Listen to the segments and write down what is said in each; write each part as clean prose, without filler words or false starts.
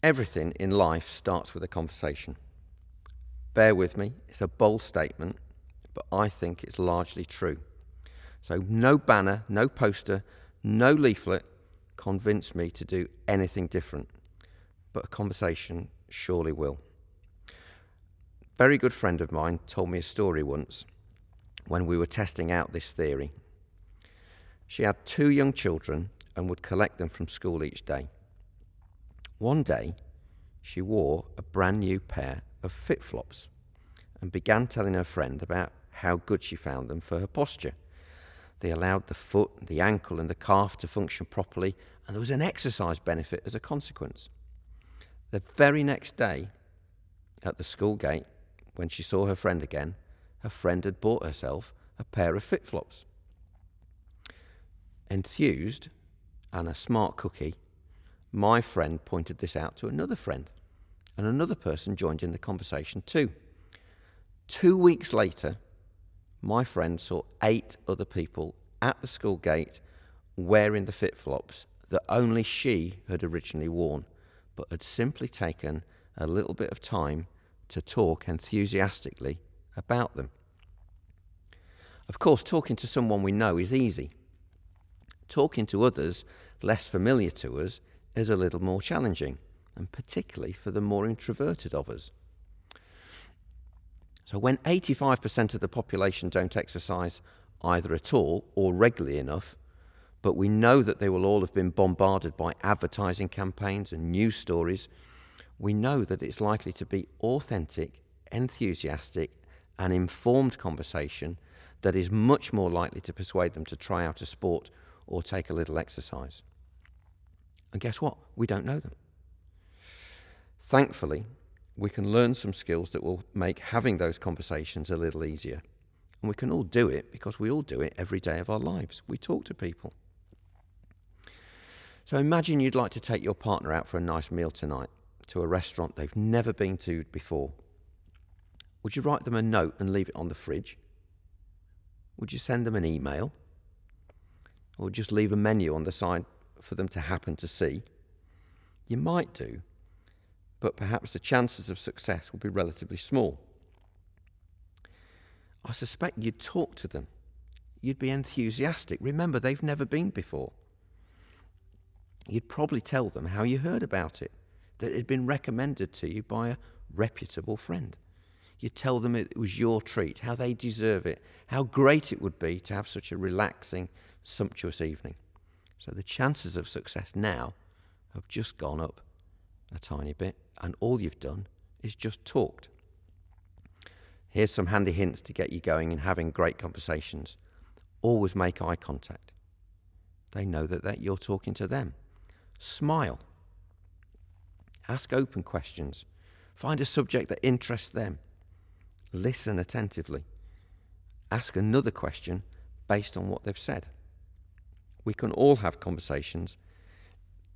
Everything in life starts with a conversation. Bear with me, it's a bold statement, but I think it's largely true. So no banner, no poster, no leaflet convinced me to do anything different, but a conversation surely will. A very good friend of mine told me a story once when we were testing out this theory. She had 2 young children and would collect them from school each day. One day, she wore a brand new pair of FitFlops and began telling her friend about how good she found them for her posture. They allowed the foot, the ankle and the calf to function properly, and there was an exercise benefit as a consequence. The very next day, at the school gate, when she saw her friend again, her friend had bought herself a pair of FitFlops. Enthused and a smart cookie, my friend pointed this out to another friend, and another person joined in the conversation too. 2 weeks later, my friend saw 8 other people at the school gate wearing the FitFlops that only she had originally worn, but had simply taken a little bit of time to talk enthusiastically about them. Of course, talking to someone we know is easy. Talking to others less familiar to us is a little more challenging, and particularly for the more introverted of us. So when 85% of the population don't exercise either at all or regularly enough, but we know that they will all have been bombarded by advertising campaigns and news stories, we know that it's likely to be authentic, enthusiastic and informed conversation that is much more likely to persuade them to try out a sport or take a little exercise. And guess what? We don't know them. Thankfully, we can learn some skills that will make having those conversations a little easier. And we can all do it because we all do it every day of our lives. We talk to people. So imagine you'd like to take your partner out for a nice meal tonight to a restaurant they've never been to before. Would you write them a note and leave it on the fridge? Would you send them an email? Or just leave a menu on the side for them to happen to see? You might do, but perhaps the chances of success will be relatively small. I suspect you'd talk to them. You'd be enthusiastic. Remember, they've never been before. You'd probably tell them how you heard about it, that it had been recommended to you by a reputable friend. You'd tell them it was your treat, how they deserve it, how great it would be to have such a relaxing, sumptuous evening. So the chances of success now have just gone up a tiny bit, and all you've done is just talked. Here's some handy hints to get you going and having great conversations. Always make eye contact. They know that you're talking to them. Smile. Ask open questions. Find a subject that interests them. Listen attentively. Ask another question based on what they've said. We can all have conversations.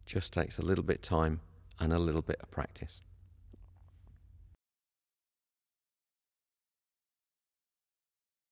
Just takes a little bit of time and a little bit of practice.